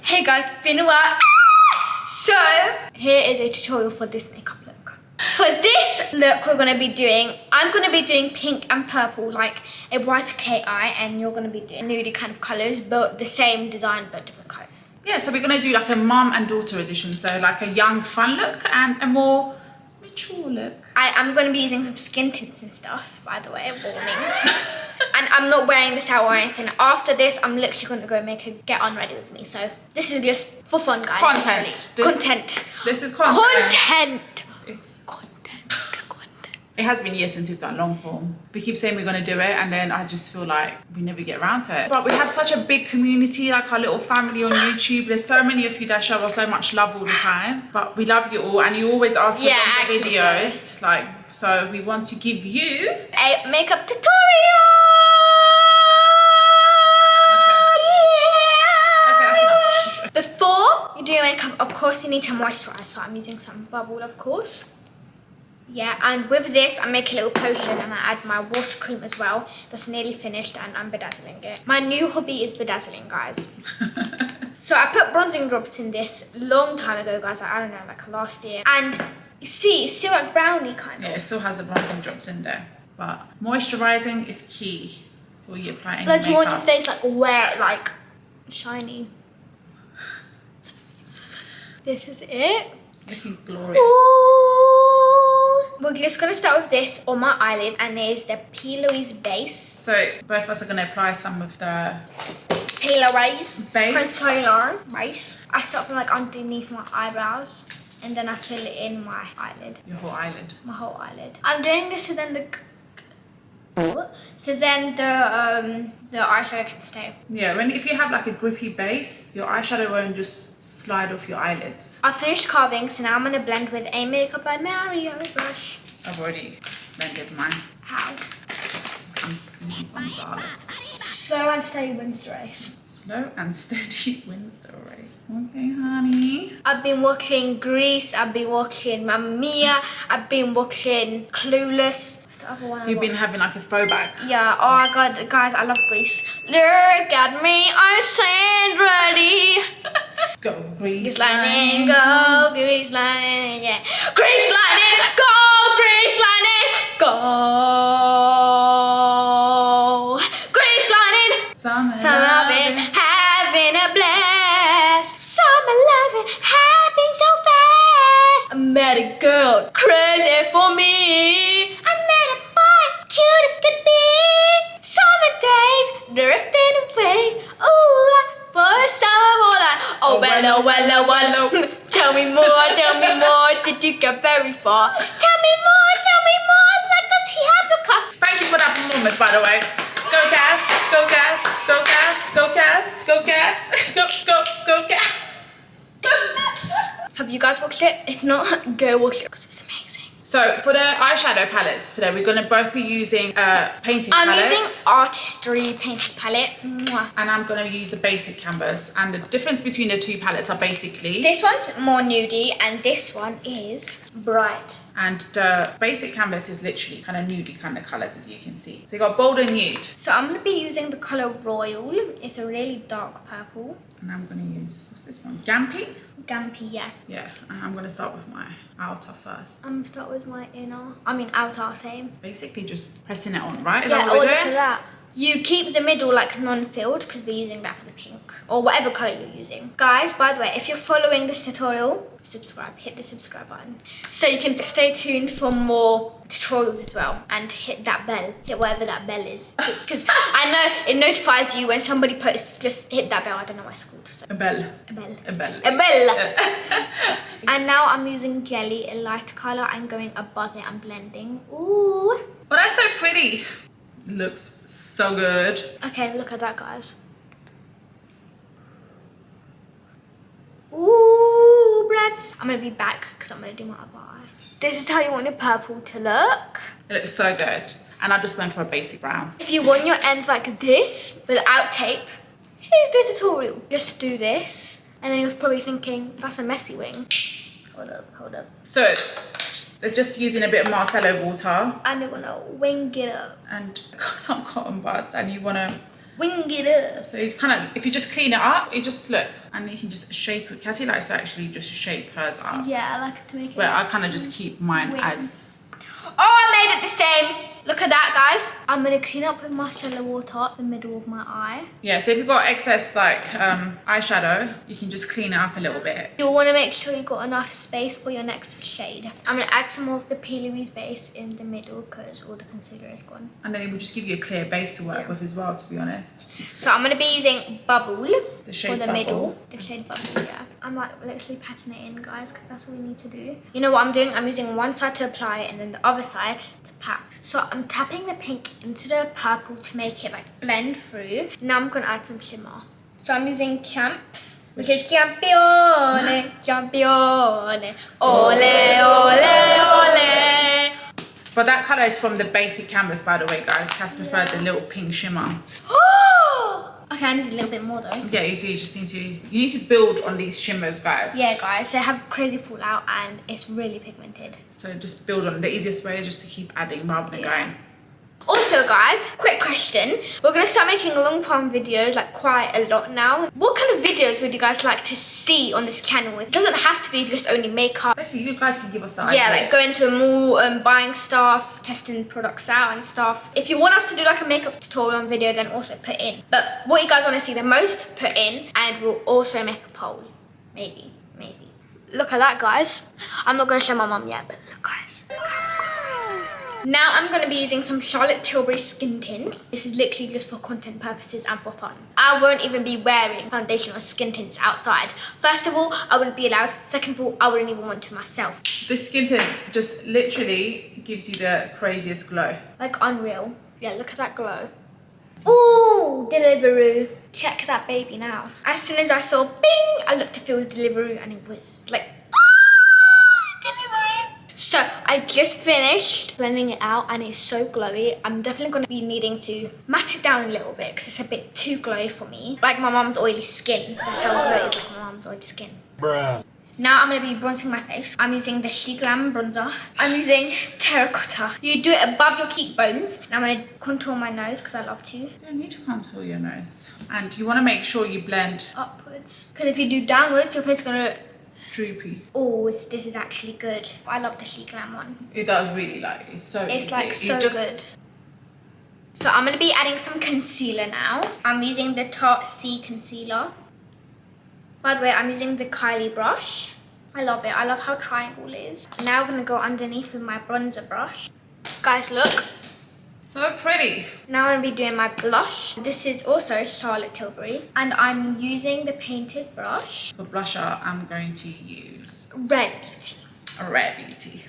Hey guys, it's been a while. So, here is a tutorial for this makeup look. For this look I'm going to be doing pink and purple, like a bright K eye, and you're going to be doing nudie kind of colours, but the same design but different colours. Yeah, so we're going to do like a mum and daughter edition, so like a young fun look and a more mature look. I'm going to be using some skin tints and stuff, by the way, warning. And I'm not wearing this out or anything. After this, I'm literally going to go make a get on ready with me. So this is just for fun, guys. Content. This is content. Content. It's content. It has been years since we've done long form. We keep saying we're going to do it, and then I just feel like we never get around to it. But we have such a big community, like our little family on YouTube. There's so many of you that show us so much love all the time. But we love you all, and you always ask for longer videos. Like, so we want to give you a makeup tutorial. Before you do your makeup, of course, you need to moisturize. So I'm using some bubble, of course. Yeah, and with this, I make a little potion and I add my water cream as well. That's nearly finished and I'm bedazzling it. My new hobby is bedazzling, guys. So I put bronzing drops in this long time ago, guys. Like, I don't know, like last year. And you see, it's still like brownie kind of. Yeah, it still has the bronzing drops in there. But moisturizing is key before you apply any makeup. Like you want your face like wet, like shiny. This is it. Looking glorious. Ooh. We're just going to start with this on my eyelid, and there's the P-Louise base. So both of us are going to apply some of the P-Louise base. Concealer base. I start from like underneath my eyebrows, and then I fill it in my eyelid. Your whole eyelid. My whole eyelid. I'm doing this so then the eyeshadow can stay. Yeah, if you have like a grippy base, your eyeshadow won't just slide off your eyelids. I finished carving, so now I'm gonna blend with a Makeup by Mario brush. I've already blended mine. How? I'm Speedy Gonzalez. Slow and steady wins the race. Slow and steady wins the race. Okay, honey. I've been watching Grease. I've been watching Mamma Mia. I've been watching Clueless. You've been having like a throwback. Yeah, oh my god, guys, I love Grease. Look at me, I stand ready. Go Grease lightning, go Grease lightning, yeah. Grease lightning, go Grease lightning, go. Grease lightning. Summer loving, having a blast. Summer loving, happening so fast. I met a girl, crazy for me. Cute as could be. Summer days drifting away. Ooh, for a summer more like. Oh well, oh well, oh well. Tell me more. Did you get very far? Tell me more. Like, does he have a car? Thank you for that performance, by the way. Go Cass, go Cass, go Cass, go Cass, go Cass, go Cass. Have you guys watched it? If not, go watch it because it's amazing. So for the eyeshadow palettes today, we're going to both be using painting palettes. I'm using Artistry painting palette. Mwah. And I'm going to use the basic canvas. And the difference between the two palettes are basically... This one's more nudie and this one is bright. And the basic canvas is literally kind of nudie kind of colours, as you can see. So you got bold and nude. So I'm going to be using the colour Royal. It's a really dark purple. And I'm going to use, what's this one? Gampy? Gampy, yeah. Yeah, and I'm going to start with my outer first. I'm going to start with my outer, same. Basically just pressing it on, right? Is yeah, that what we're doing? Look at that. You keep the middle like non-filled because we're using that for the pink or whatever colour you're using. Guys, by the way, if you're following this tutorial, subscribe, hit the subscribe button. So you can stay tuned for more tutorials as well and hit that bell, hit whatever that bell is. Because I know it notifies you when somebody posts, just hit that bell. I don't know what it's called. So. A bell. A bell. A bell. A bell. And now I'm using Jelly, a light colour. I'm going above it and blending. Ooh. Well, that's so pretty. Looks so good. Okay, look at that, guys. Ooh, brats. I'm gonna be back because I'm gonna do my other eye. This is how you want your purple to look. It looks so good. And I just went for a basic brown. If you want your ends like this, without tape, here's the tutorial. Just do this. And then you're probably thinking, that's a messy wing. Hold up. So, they're just using a bit of Marcello water. And you're gonna wing it up. And some cotton buds. And you wanna Wing it up. So you kind of, if you just clean it up, you just look, and you can just shape it. Cassie likes to actually just shape hers up. Yeah, I like to make it. But I kind of just keep mine as. Oh, I made it the same. Look at that, guys. I'm gonna clean up with micellar water the middle of my eye. Yeah, so if you've got excess like eyeshadow, you can just clean it up a little bit. You'll want to make sure you've got enough space for your next shade. I'm gonna add some more of the P-Louise base in the middle because all the concealer is gone. And then it will just give you a clear base to work with as well, to be honest. So I'm gonna be using Bubble The shade for the Bubble. middle. The shade Bubble, yeah. I'm like literally patting it in, guys, because that's what we need to do. You know what I'm doing? I'm using one side to apply it and then the other side to pat. So I'm tapping the pink into the purple to make it like blend through. Now I'm gonna add some shimmer. So I'm using Champs, which is Campione, Campione, ole, ole, ole. But that colour is from the basic canvas, by the way, guys. Cass preferred the little pink shimmer. Okay, I need a little bit more though. Yeah, you do. You just need to. You need to build on these shimmers, guys. Yeah, guys, they have crazy fallout and it's really pigmented. So just build on. The easiest way is just to keep adding rather than going. Also, guys, quick question. We're going to start making long form videos like quite a lot now. What kind of videos would you guys like to see on this channel? It doesn't have to be just only makeup. Basically, you guys can give us the Yeah, ideas. like going to a mall, buying stuff, testing products out and stuff. If you want us to do like a makeup tutorial video, then also put in. But what you guys want to see the most, put in. And we'll also make a poll. Maybe. Look at that, guys. I'm not going to show my mum yet, but look, guys. Now I'm going to be using some Charlotte Tilbury skin tint. This is literally just for content purposes and for fun. I won't even be wearing foundation or skin tints outside. First of all, I wouldn't be allowed. Second of all, I wouldn't even want to myself. This skin tint just literally gives you the craziest glow. Like unreal. Yeah, look at that glow. Ooh, Deliveroo. Check that baby now. As soon as I saw bing, I looked if it was Deliveroo and it was like, Deliveroo. So I just finished blending it out and it's so glowy. I'm definitely going to be needing to matte it down a little bit because it's a bit too glowy for me. Like my mum's oily skin. That's how glowy it is, like my mum's oily skin. Bruh. Now I'm going to be bronzing my face. I'm using the SHEGLAM bronzer. I'm using terracotta. You do it above your cheekbones. And I'm going to contour my nose because I love to. You don't need to contour your nose. And you want to make sure you blend Upwards. Because if you do downwards, your face is going to... droopy. Oh, this is actually good. I love the SHEGLAM one. It does really like, it's so It's easy. like so good. So I'm going to be adding some concealer now. I'm using the Tarte C concealer. By the way, I'm using the Kylie brush. I love it. I love how triangle is. Now I'm going to go underneath with my bronzer brush. Guys, look. So pretty. Now I'm going to be doing my blush. This is also Charlotte Tilbury. And I'm using the painted brush. For blusher, I'm going to use Red Beauty. a Rare Beauty.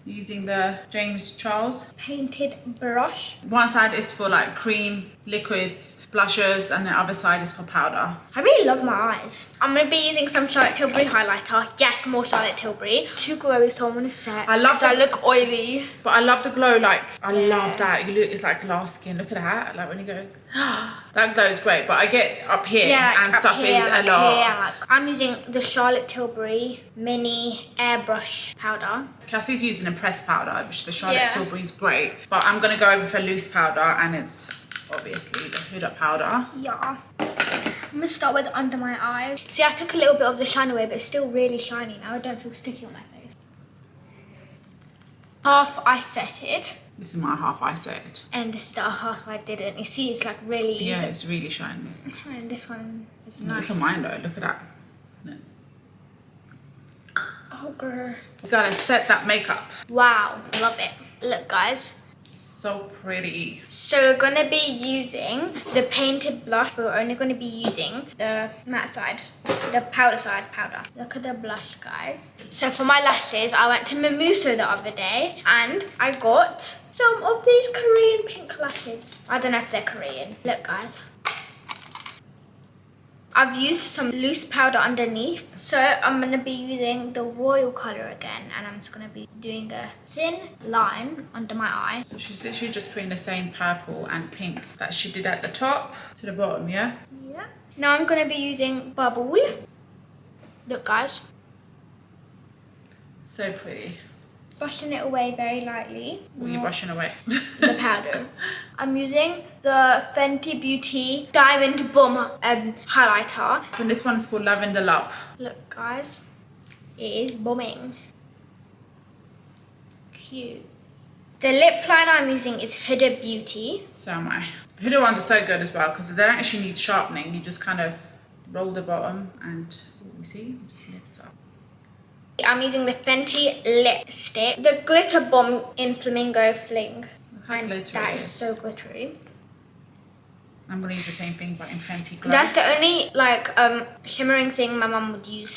Using the James Charles. Painted brush. One side is for like cream, liquids, blushers, and the other side is for powder. I really love my eyes. I'm going to be using some Charlotte Tilbury highlighter. Yes, more Charlotte Tilbury. Too glowy, so I'm going to set. I love I the- look oily. But I love the glow, like, I love that. You look, it's like glass skin. Look at that, like when he goes, that glow is great. But I get up here and up stuff here, is a like lot. here, like- I'm using the Charlotte Tilbury mini airbrush powder. Cassie's using a pressed powder, which the Charlotte Yeah. Tilbury is great. But I'm gonna go over for loose powder, and it's obviously the HUDA powder. Yeah. I'm gonna start with under my eyes. See, I took a little bit of the shine away, but it's still really shiny now. I don't feel sticky on my face. Half I set it, This is my half eye set. and this is the half I didn't. You see, it's like really. Yeah, it's really shiny. And this one is nice. Look at mine though, look at that. Oh, girl. You gotta set that makeup. Wow, love it. Look, guys. So pretty. So we're gonna be using the painted blush, but we're only gonna be using the matte side, the powder side powder. Look at the blush, guys. So for my lashes, I went to Mimoso the other day and I got some of these Korean pink lashes. I don't know if they're Korean. Look, guys. I've used some loose powder underneath. So I'm going to be using the royal colour again. And I'm just going to be doing a thin line under my eye. So she's literally just putting the same purple and pink that she did at the top to the bottom, yeah? Yeah. Now I'm going to be using Bubble. Look, guys. So pretty. brushing it away very lightly. What are you brushing away? The powder. I'm using the Fenty Beauty Diamond Bomb highlighter. And this one is called Lavender Love. Look guys, it is bombing. Cute. The lip liner I'm using is Huda Beauty. So am I. Huda ones are so good as well because they don't actually need sharpening. You just kind of roll the bottom and you see, it just lifts up. I'm using the Fenty lipstick, the Glitter Bomb in Flamingo Fling. Look how And glittery that it is so glittery. I'm going to use the same thing but in Fenty Glow. That's the only like shimmering thing my mum would use.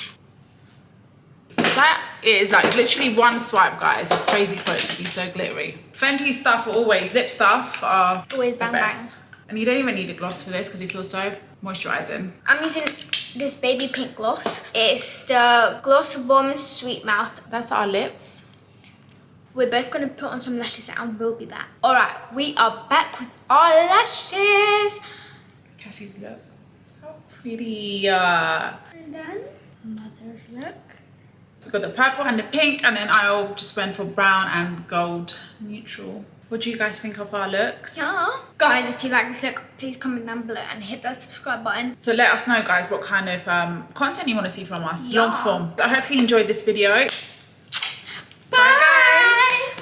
That is like literally one swipe, guys. It's crazy for it to be so glittery. Fenty stuff always, lip stuff are Always bang the best. bang. And you don't even need a gloss for this because it feels so moisturizing. I'm using this baby pink gloss. It's the Gloss Bomb Sweet Mouth. That's our lips. We're both going to put on some lashes and we'll be back. Alright, we are back with our lashes. Cassie's look. How pretty. And then mother's look. We've got the purple and the pink, and then I just went for brown and gold neutral. What do you guys think of our looks? Yeah. Guys, if you like this look, please comment down below and hit that subscribe button. So let us know, guys, what kind of content you want to see from us. Yeah. Long form. I hope you enjoyed this video.